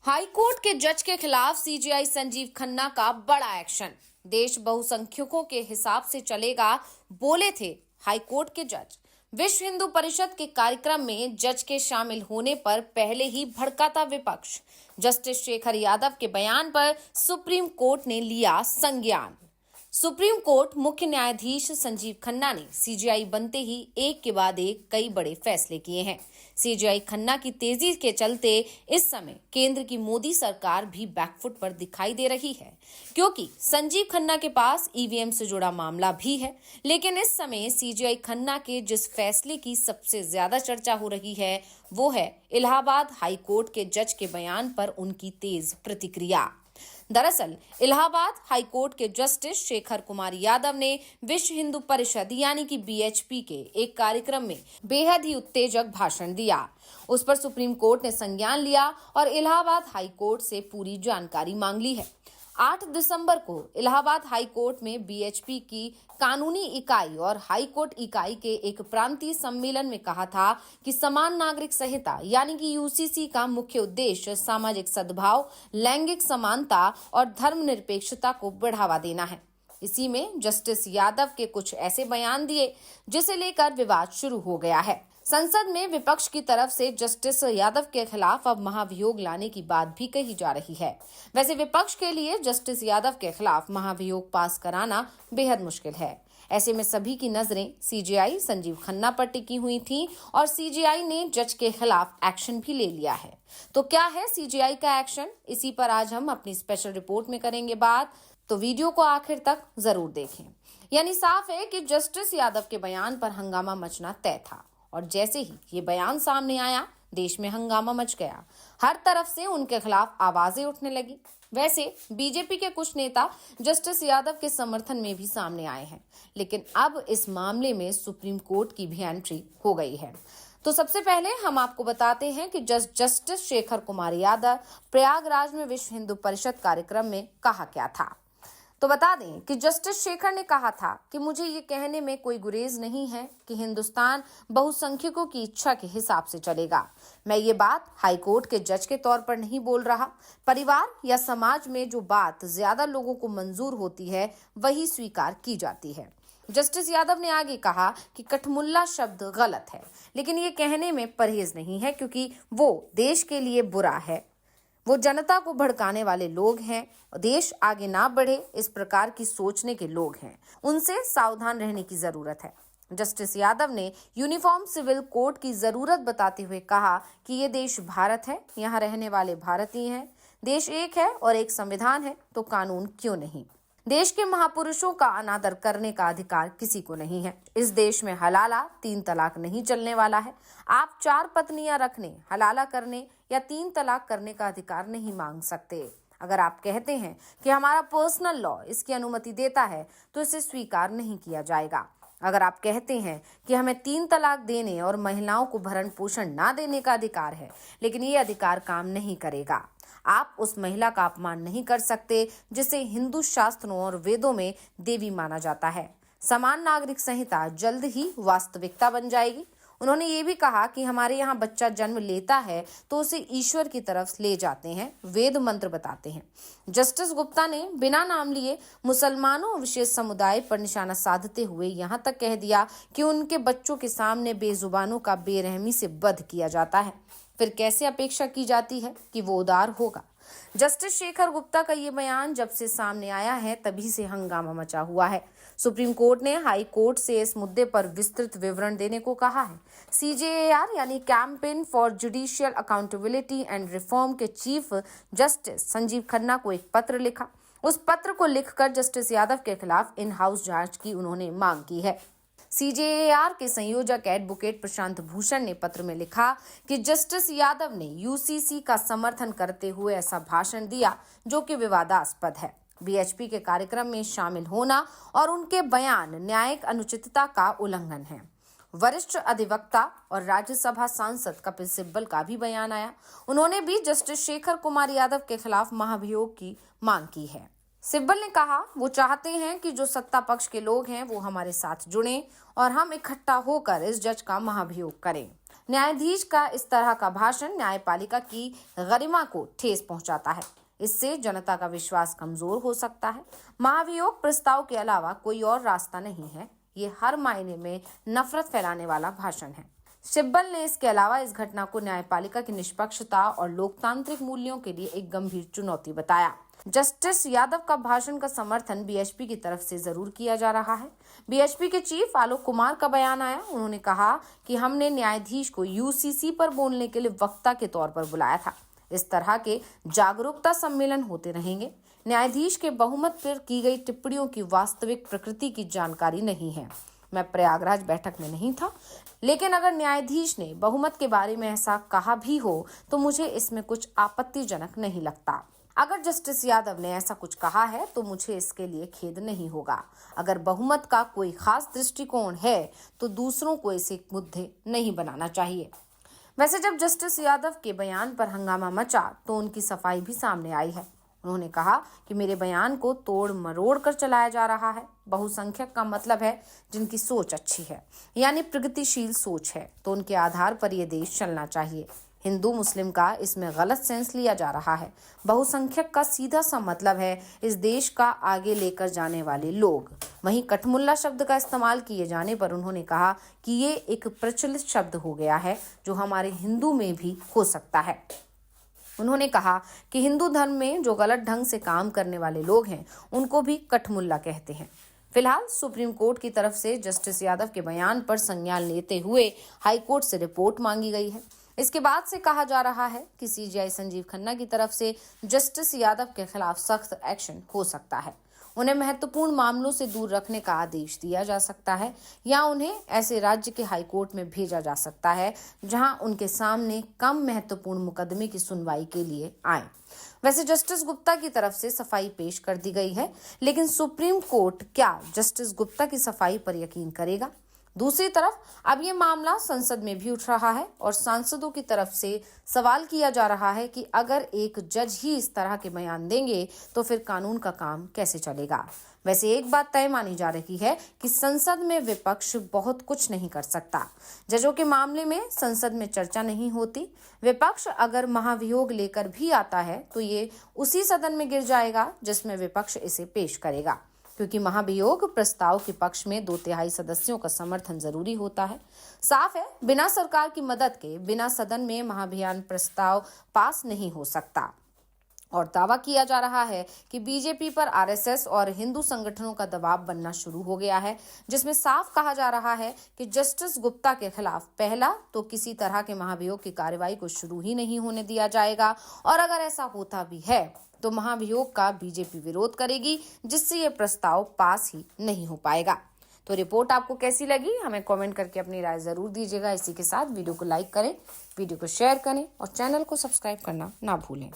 High court के जज के खिलाफ सीजेआई संजीव खन्ना का बड़ा एक्शन। देश बहुसंख्यकों के हिसाब से चलेगा, बोले थे हाई कोर्ट के जज। विश्व हिंदू परिषद के कार्यक्रम में जज के शामिल होने पर पहले ही भड़का था विपक्ष। जस्टिस शेखर यादव के बयान पर सुप्रीम कोर्ट ने लिया संज्ञान। सुप्रीम कोर्ट मुख्य न्यायाधीश संजीव खन्ना ने सीजेआई बनते ही एक के बाद एक कई बड़े फैसले किए हैं। सीजेआई खन्ना की तेजी के चलते इस समय केंद्र की मोदी सरकार भी बैकफुट पर दिखाई दे रही है, क्योंकि संजीव खन्ना के पास ईवीएम से जुड़ा मामला भी है। लेकिन इस समय सीजेआई खन्ना के जिस फैसले की सबसे ज्यादा चर्चा हो रही है, वो है इलाहाबाद हाई कोर्ट के जज के बयान पर उनकी तेज प्रतिक्रिया। दरअसल इलाहाबाद हाई कोर्ट के जस्टिस शेखर कुमार यादव ने विश्व हिंदू परिषद यानी कि बीएचपी के एक कार्यक्रम में बेहद ही उत्तेजक भाषण दिया। उस पर सुप्रीम कोर्ट ने संज्ञान लिया और इलाहाबाद हाई कोर्ट से पूरी जानकारी मांग ली है। 8 दिसंबर को इलाहाबाद हाई कोर्ट में बीएचपी की कानूनी इकाई और हाई कोर्ट इकाई के एक प्रांतीय सम्मेलन में कहा था कि समान नागरिक संहिता यानी कि यूसीसी का मुख्य उद्देश्य सामाजिक सद्भाव, लैंगिक समानता और धर्मनिरपेक्षता को बढ़ावा देना है। इसी में जस्टिस यादव के कुछ ऐसे बयान दिए जिसे लेकर विवाद शुरू हो गया है। संसद में विपक्ष की तरफ से जस्टिस यादव के खिलाफ अब महाभियोग लाने की बात भी कही जा रही है। वैसे विपक्ष के लिए जस्टिस यादव के खिलाफ महाभियोग पास कराना बेहद मुश्किल है। ऐसे में सभी की नजरें सीजेआई संजीव खन्ना पर टिकी हुई थीं और सीजेआई ने जज के खिलाफ एक्शन भी ले लिया है। तो क्या है सीजेआई का एक्शन, इसी पर आज हम अपनी स्पेशल रिपोर्ट में करेंगे बात, तो वीडियो को आखिर तक जरूर देखें। यानी साफ है कि जस्टिस यादव के बयान पर हंगामा मचना तय था और जैसे ही ये बयान सामने आया, देश में हंगामा मच गया। हर तरफ से उनके खिलाफ आवाजें उठने लगी। वैसे बीजेपी के कुछ नेता जस्टिस यादव के समर्थन में भी सामने आए हैं, लेकिन अब इस मामले में सुप्रीम कोर्ट की भी एंट्री हो गई है। तो सबसे पहले हम आपको बताते हैं कि जस्टिस शेखर कुमार यादव प्रयागराज में विश्व हिंदू परिषद कार्यक्रम में कहा क्या था। तो बता दें कि जस्टिस शेखर ने कहा था कि मुझे ये कहने में कोई गुरेज नहीं है कि हिंदुस्तान बहुसंख्यकों की इच्छा के हिसाब से चलेगा। मैं ये बात हाई कोर्ट के जज के तौर पर नहीं बोल रहा। परिवार या समाज में जो बात ज्यादा लोगों को मंजूर होती है, वही स्वीकार की जाती है। जस्टिस यादव ने आगे कहा कि कठमुल्ला शब्द गलत है, लेकिन ये कहने में परहेज नहीं है, क्योंकि वो देश के लिए बुरा है। वो जनता को भड़काने वाले लोग हैं। देश आगे ना बढ़े इस प्रकार की सोचने के लोग हैं, उनसे सावधान रहने की जरूरत है। जस्टिस यादव ने यूनिफॉर्म सिविल कोड की जरूरत बताते हुए कहा कि ये देश भारत है, यहाँ रहने वाले भारतीय हैं। देश एक है और एक संविधान है, तो कानून क्यों नहीं। देश के महापुरुषों का अनादर करने का अधिकार किसी को नहीं है। इस देश में हलाला 3 तलाक नहीं चलने वाला है। आप 4 पत्नियां रखने, हलाला करने या 3 तलाक करने का अधिकार नहीं मांग सकते। अगर आप कहते हैं कि हमारा पर्सनल लॉ इसकी अनुमति देता है, तो इसे स्वीकार नहीं किया जाएगा। अगर आप कहते हैं कि हमें 3 तलाक देने और महिलाओं को भरण पोषण ना देने का अधिकार है, लेकिन ये अधिकार काम नहीं करेगा। आप उस महिला का अपमान नहीं कर सकते जिसे हिंदू शास्त्रों और वेदों में देवी माना जाता है। समान नागरिक संहिता जल्द ही वास्तविकता बन जाएगी। उन्होंने ये भी कहा कि हमारे यहाँ बच्चा जन्म लेता है तो उसे ईश्वर की तरफ ले जाते हैं, वेद मंत्र बताते हैं। जस्टिस गुप्ता ने बिना नाम लिए मुसलमानों और विशेष समुदाय पर निशाना साधते हुए यहाँ तक कह दिया कि उनके बच्चों के सामने बेजुबानों का बेरहमी से वध किया जाता है। फिर कैसे अपेक्षा की जाती है कि वो उदार होगा। जस्टिस शेखर गुप्ता का ये बयान जब से सामने आया है, तभी से हंगामा मचा हुआ है। सुप्रीम कोर्ट ने हाई कोर्ट से इस मुद्दे पर विस्तृत विवरण देने को कहा है। सीजेआर यानी campaign for judicial accountability and reform के चीफ जस्टिस संजीव खन्ना को एक पत्र लिखा। उस पत्र को लिखकर जस्टिस यादव के खिलाफ इन हाउस जांच की उन्होंने मांग की है। सीजेआर के संयोजक एडवोकेट प्रशांत भूषण ने पत्र में लिखा कि जस्टिस यादव ने यूसीसी का समर्थन करते हुए ऐसा भाषण दिया जो कि विवादास्पद है। बीएचपी के कार्यक्रम में शामिल होना और उनके बयान न्यायिक अनुचितता का उल्लंघन है। वरिष्ठ अधिवक्ता और राज्यसभा सांसद कपिल सिब्बल का भी बयान आया। उन्होंने भी जस्टिस शेखर कुमार यादव के खिलाफ महाभियोग की मांग की है। सिब्बल ने कहा वो चाहते हैं कि जो सत्ता पक्ष के लोग हैं वो हमारे साथ जुड़ें और हम इकट्ठा होकर इस जज का महाभियोग करें। न्यायाधीश का इस तरह का भाषण न्यायपालिका की गरिमा को ठेस पहुंचाता है। इससे जनता का विश्वास कमजोर हो सकता है। महाभियोग प्रस्ताव के अलावा कोई और रास्ता नहीं है। ये हर मायने में नफरत फैलाने वाला भाषण है। सिब्बल ने इसके अलावा इस घटना को न्यायपालिका की निष्पक्षता और लोकतांत्रिक मूल्यों के लिए एक गंभीर चुनौती बताया। जस्टिस यादव का भाषण का समर्थन बीएचपी की तरफ से जरूर किया जा रहा है। बीएचपी के चीफ आलोक कुमार का बयान आया। उन्होंने कहा कि हमने न्यायाधीश को यूसीसी पर बोलने के लिए वक्ता के तौर पर बुलाया था। इस तरह के जागरूकता सम्मेलन होते रहेंगे। न्यायाधीश के बहुमत पर की गई टिप्पणियों की वास्तविक प्रकृति की जानकारी नहीं है। मैं प्रयागराज बैठक में नहीं था, लेकिन अगर न्यायाधीश ने बहुमत के बारे में ऐसा कहा भी हो तो मुझे इसमें कुछ आपत्तिजनक नहीं लगता। अगर जस्टिस यादव ने ऐसा कुछ कहा है तो मुझे इसके लिए खेद नहीं होगा। अगर बहुमत का कोई खास दृष्टिकोण है तो दूसरों को इसे मुद्दे नहीं बनाना चाहिए। वैसे जब जस्टिस यादव के बयान पर हंगामा मचा तो उनकी सफाई भी सामने आई है। उन्होंने कहा कि मेरे बयान को तोड़ मरोड़ कर चलाया जा रहा है। बहुसंख्यक का मतलब है जिनकी सोच अच्छी है, यानी प्रगतिशील सोच है, तो उनके आधार पर यह देश चलना चाहिए। हिंदू मुस्लिम का इसमें गलत सेंस लिया जा रहा है। बहुसंख्यक का सीधा सा मतलब है इस देश का आगे लेकर जाने वाले लोग। वहीं कठमुल्ला शब्द का इस्तेमाल किए जाने पर उन्होंने कहा कि ये एक प्रचलित शब्द हो गया है जो हमारे हिंदू में भी हो सकता है। उन्होंने कहा कि हिंदू धर्म में जो गलत ढंग से काम करने वाले लोग हैं उनको भी कठमुल्ला कहते हैं। फिलहाल सुप्रीम कोर्ट की तरफ से जस्टिस यादव के बयान पर संज्ञान लेते हुए हाईकोर्ट से रिपोर्ट मांगी गई है। इसके बाद से कहा जा रहा है कि सीजीआई संजीव खन्ना की तरफ से जस्टिस यादव के खिलाफ सख्त एक्शन हो सकता है। उन्हें महत्वपूर्ण मामलों से दूर रखने का आदेश दिया जा सकता है या उन्हें ऐसे राज्य के हाईकोर्ट में भेजा जा सकता है जहां उनके सामने कम महत्वपूर्ण मुकदमे की सुनवाई के लिए आए। वैसे जस्टिस गुप्ता की तरफ से सफाई पेश कर दी गई है, लेकिन सुप्रीम कोर्ट क्या जस्टिस गुप्ता की सफाई पर यकीन करेगा? दूसरी तरफ अब ये मामला संसद में भी उठ रहा है और सांसदों की तरफ से सवाल किया जा रहा है कि अगर एक जज ही इस तरह के बयान देंगे तो फिर कानून का काम कैसे चलेगा। वैसे एक बात तय मानी जा रही है कि संसद में विपक्ष बहुत कुछ नहीं कर सकता। जजों के मामले में संसद में चर्चा नहीं होती। विपक्ष अगर महाभियोग लेकर भी आता है तो ये उसी सदन में गिर जाएगा जिसमें विपक्ष इसे पेश करेगा, क्योंकि महाभियोग प्रस्ताव के पक्ष में 2/3 सदस्यों का समर्थन जरूरी होता है। साफ है, बिना सरकार की मदद के बिना सदन में महाभियान प्रस्ताव पास नहीं हो सकता। और दावा किया जा रहा है कि बीजेपी पर आरएसएस और हिंदू संगठनों का दबाव बनना शुरू हो गया है, जिसमें साफ कहा जा रहा है कि जस्टिस गुप्ता के खिलाफ पहला तो किसी तरह के महाभियोग की कार्रवाई को शुरू ही नहीं होने दिया जाएगा, और अगर ऐसा होता भी है तो महाभियोग का बीजेपी विरोध करेगी, जिससे यह प्रस्ताव पास ही नहीं हो पाएगा। तो रिपोर्ट आपको कैसी लगी हमें कमेंट करके अपनी राय जरूर दीजिएगा। इसी के साथ वीडियो को लाइक करें, वीडियो को शेयर करें और चैनल को सब्सक्राइब करना ना भूलें।